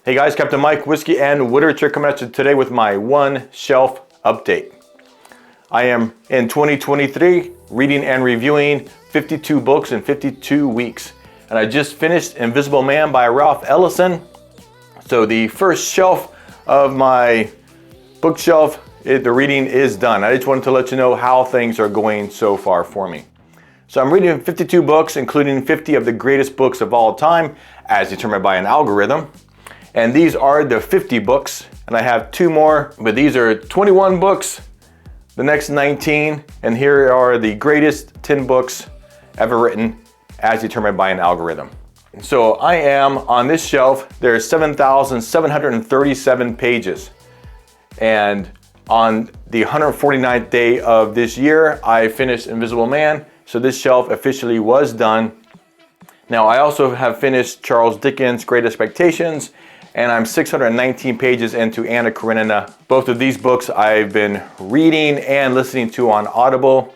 Hey guys, Captain Mike, Whiskey and Literature coming at you today with my one shelf update. I am in 2023 reading and reviewing 52 books in 52 weeks. And I just finished Invisible Man by Ralph Ellison. So the first shelf of my bookshelf, the reading is done. I just wanted to let you know how things are going so far for me. So I'm reading 52 books, including 50 of the greatest books of all time, as determined by an algorithm. And these are the 50 books, and I have two more, but these are 21 books, the next 19, and here are the greatest 10 books ever written as determined by an algorithm. And so I am on this shelf, there's 7,737 pages. And on the 149th day of this year, I finished Invisible Man, so this shelf officially was done. Now I also have finished Charles Dickens' Great Expectations, and I'm 619 pages into Anna Karenina. Both of these books I've been reading and listening to on Audible.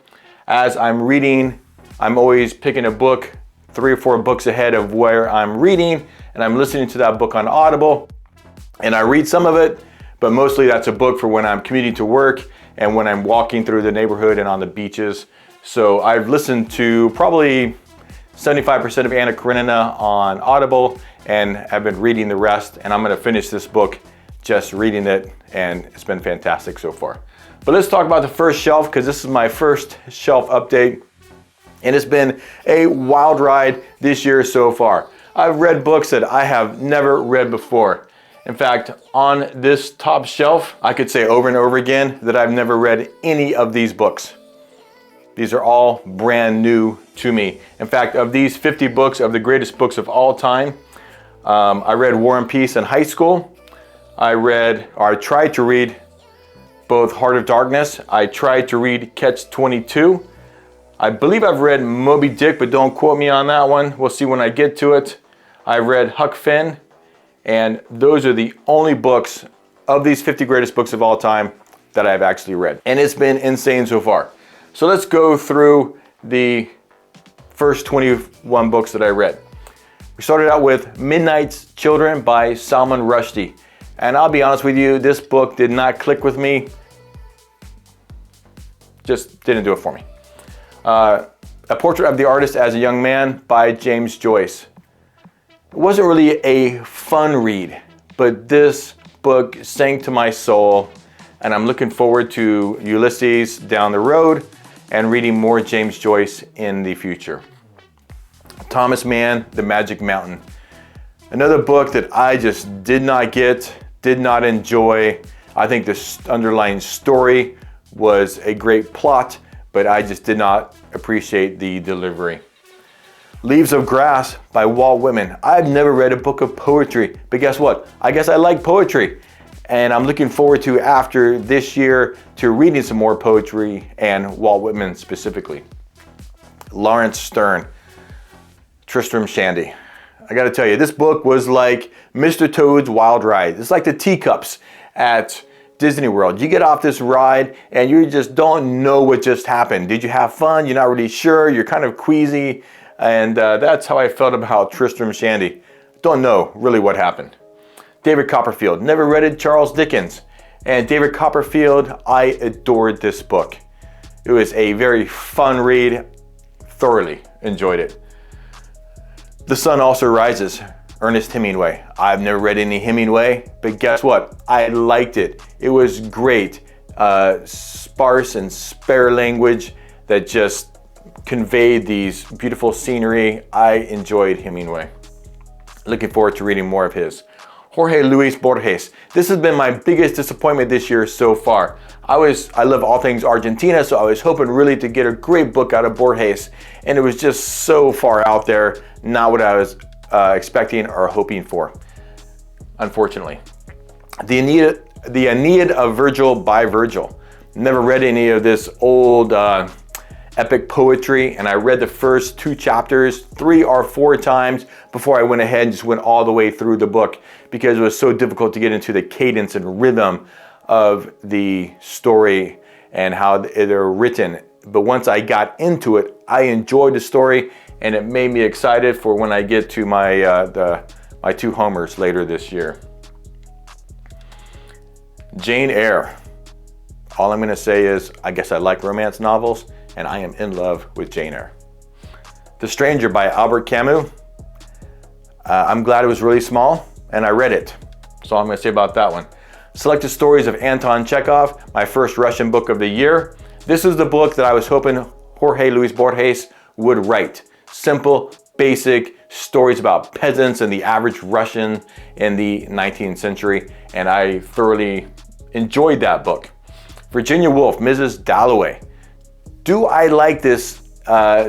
As I'm reading, I'm always picking a book 3 or 4 books ahead of where I'm reading, and I'm listening to that book on Audible. And I read some of it, but mostly that's a book for when I'm commuting to work and when I'm walking through the neighborhood and on the beaches. So I've listened to probably 75% of Anna Karenina on Audible and have been reading the rest, and I'm going to finish this book just reading it, and it's been fantastic so far. But let's talk about the first shelf, because this is my first shelf update, and it's been a wild ride this year so far. I've read books that I have never read before. In fact, on this top shelf, I could say over and over again that I've never read any of these books. These are all brand new to me. In fact, of these 50 books, of the greatest books of all time, I read War and Peace in high school. I tried to read both Heart of Darkness. I tried to read Catch-22. I believe I've read Moby Dick, but don't quote me on that one. We'll see when I get to it. I've read Huck Finn, and those are the only books of these 50 greatest books of all time that I've actually read. And it's been insane so far. So let's go through the first 21 books that I read. We started out with Midnight's Children by Salman Rushdie. And I'll be honest with you, this book did not click with me. Just didn't do it for me. A Portrait of the Artist as a Young Man by James Joyce. It wasn't really a fun read, but this book sang to my soul, and I'm looking forward to Ulysses down the road and reading more James Joyce in the future. Thomas Mann, The Magic Mountain. Another book that I just did not get, did not enjoy. I think the underlying story was a great plot, but I just did not appreciate the delivery. Leaves of Grass by Walt Whitman. I've never read a book of poetry, but guess what? I guess I like poetry. And I'm looking forward to, after this year, to reading some more poetry, and Walt Whitman specifically. Lawrence Stern, Tristram Shandy. I gotta tell you, this book was like Mr. Toad's Wild Ride. It's like the teacups at Disney World. You get off this ride and you just don't know what just happened. Did you have fun? You're not really sure. You're kind of queasy. And that's how I felt about Tristram Shandy. Don't know really what happened. David Copperfield. Never read Charles Dickens. And David Copperfield, I adored this book. It was a very fun read. Thoroughly enjoyed it. The Sun Also Rises, Ernest Hemingway. I've never read any Hemingway, but guess what? I liked it. It was great. Sparse and spare language that just conveyed these beautiful scenery. I enjoyed Hemingway. Looking forward to reading more of his. Jorge Luis Borges. This has been my biggest disappointment this year so far. I love all things Argentina, so I was hoping really to get a great book out of Borges, and it was just so far out there, not what I was expecting or hoping for, unfortunately. The Aeneid of Virgil by Virgil. Never read any of this old epic poetry, and I read the first 2 chapters 3 or 4 times before I went ahead and just went all the way through the book, because it was so difficult to get into the cadence and rhythm of the story and how they're written. But once I got into it, I enjoyed the story, and it made me excited for when I get to my 2 homers later this year. Jane Eyre. All I'm going to say is, I guess I like romance novels, and I am in love with Jane Eyre. The Stranger by Albert Camus. I'm glad it was really small, and I read it. That's all I'm going to say about that one. Selected Stories of Anton Chekhov, my first Russian book of the year. This is the book that I was hoping Jorge Luis Borges would write. Simple, basic stories about peasants and the average Russian in the 19th century, and I thoroughly enjoyed that book. Virginia Woolf, Mrs. Dalloway. Do I like this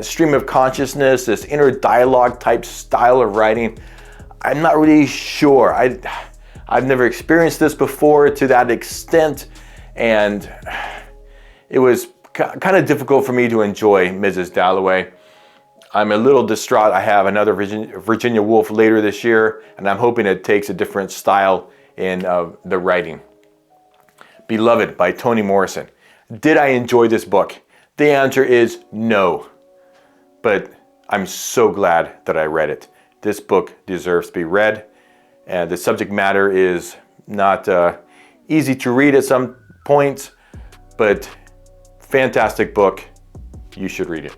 stream of consciousness, this inner dialogue type style of writing? I'm not really sure. I've never experienced this before to that extent, and it was kind of difficult for me to enjoy Mrs. Dalloway. I'm a little distraught. I have another Virginia Woolf later this year, and I'm hoping it takes a different style in the writing. Beloved by Toni Morrison. Did I enjoy this book? The answer is no, but I'm so glad that I read it. This book deserves to be read, and the subject matter is not easy to read at some points, but fantastic book. You should read it.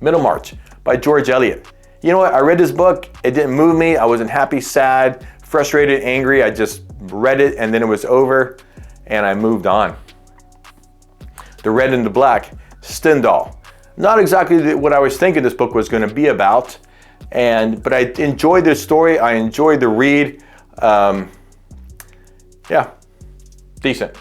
Middlemarch by George Eliot. You know what? I read this book. It didn't move me. I wasn't happy, sad, frustrated, angry. I just read it and then it was over and I moved on. The Red and the Black, Stendhal. Not exactly what I was thinking this book was going to be about, but I enjoyed this story. I enjoyed the read. Yeah, decent.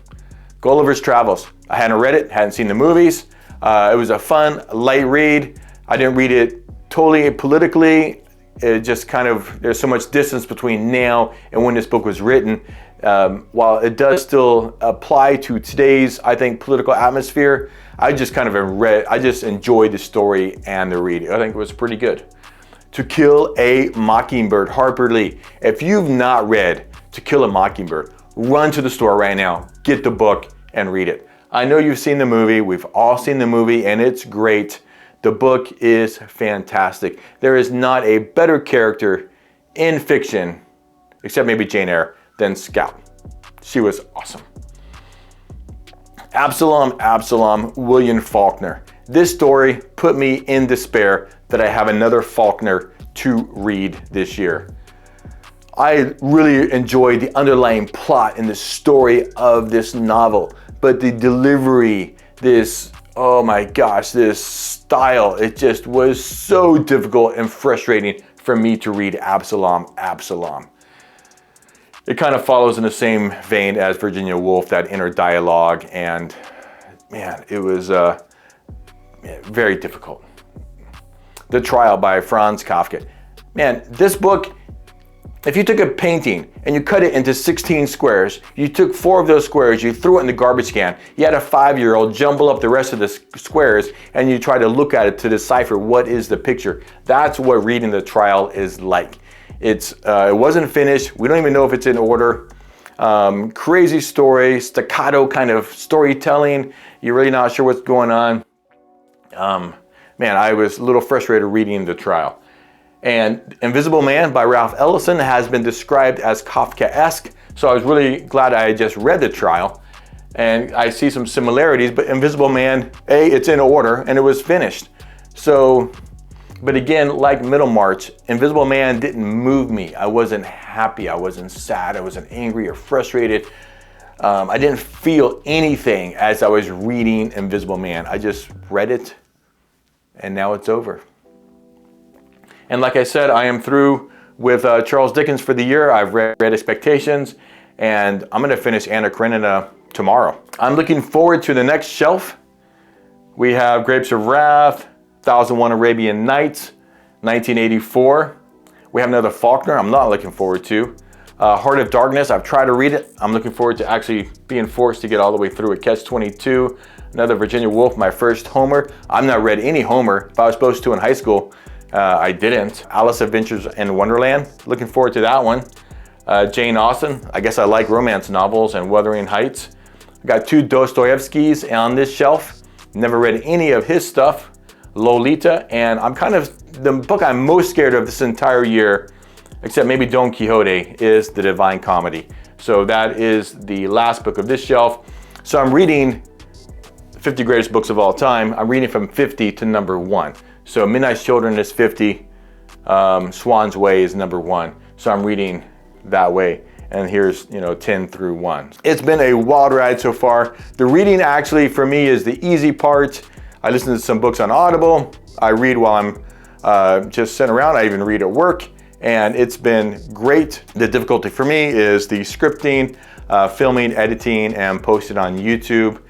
Gulliver's Travels. I hadn't read it, hadn't seen the movies. It was a fun, light read. I didn't read it totally politically. It just kind of, there's so much distance between now and when this book was written. While it does still apply to today's, I think, political atmosphere, I just kind of I just enjoyed the story and the read. I think it was pretty good. To Kill a Mockingbird, Harper Lee. If you've not read To Kill a Mockingbird, run to the store right now, get the book and read it. I know you've seen the movie, we've all seen the movie, and it's great. The book is fantastic. There is not a better character in fiction, except maybe Jane Eyre, than Scout. She was awesome. Absalom, William Faulkner. This story put me in despair that I have another Faulkner to read this year. I really enjoyed the underlying plot and the story of this novel, but the delivery, oh my gosh, this style, it just was so difficult and frustrating for me to read Absalom. It kind of follows in the same vein as Virginia Woolf, that inner dialogue, and man, it was very difficult. The Trial by Franz Kafka. Man, this book, if you took a painting and you cut it into 16 squares, you took 4 of those squares, you threw it in the garbage can, you had a 5-year-old jumble up the rest of the squares, and you try to look at it to decipher what is the picture. That's what reading The Trial is like. It wasn't finished. We don't even know if it's in order. Crazy story, staccato kind of storytelling. You're really not sure what's going on. Man, I was a little frustrated reading The Trial. And Invisible Man by Ralph Ellison has been described as Kafkaesque, so I was really glad I just read The Trial, and I see some similarities, but Invisible Man, it's in order, and it was finished. So, but again, like Middlemarch, Invisible Man didn't move me. I wasn't happy, I wasn't sad, I wasn't angry or frustrated. I didn't feel anything as I was reading Invisible Man. I just read it, and now it's over. And like I said, I am through with Charles Dickens for the year. I've read Expectations, and I'm going to finish Anna Karenina tomorrow. I'm looking forward to the next shelf. We have Grapes of Wrath, 1001 Arabian Nights, 1984. We have another Faulkner I'm not looking forward to. Heart of Darkness, I've tried to read it. I'm looking forward to actually being forced to get all the way through it. Catch-22, another Virginia Woolf, my first Homer. I've not read any Homer. If I was supposed to in high school, I didn't. Alice Adventures in Wonderland, looking forward to that one. Jane Austen, I guess I like romance novels, and Wuthering Heights. I got 2 Dostoevskys on this shelf. Never read any of his stuff. Lolita, and the book I'm most scared of this entire year, except maybe Don Quixote, is The Divine Comedy. So that is the last book of this shelf. So I'm reading 50 greatest books of all time. I'm reading from 50 to number 1. So Midnight's Children is 50. Swan's Way is number 1. So I'm reading that way. And here's, 10 through 1. It's been a wild ride so far. The reading actually for me is the easy part. I listen to some books on Audible. I read while I'm just sitting around. I even read at work, and it's been great. The difficulty for me is the scripting, filming, editing, and posting on YouTube.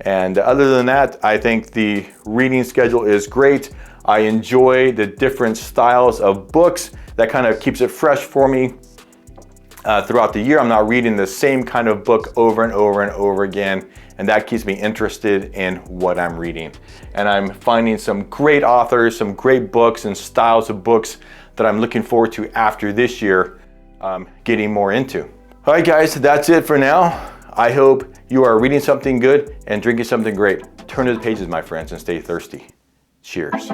And other than that, I think the reading schedule is great. I enjoy the different styles of books. That kind of keeps it fresh for me. Throughout the year, I'm not reading the same kind of book over and over and over again, and that keeps me interested in what I'm reading. And I'm finding some great authors, some great books and styles of books that I'm looking forward to after this year getting more into. All right, guys, that's it for now. I hope you are reading something good and drinking something great. Turn to the pages, my friends, and stay thirsty. Cheers.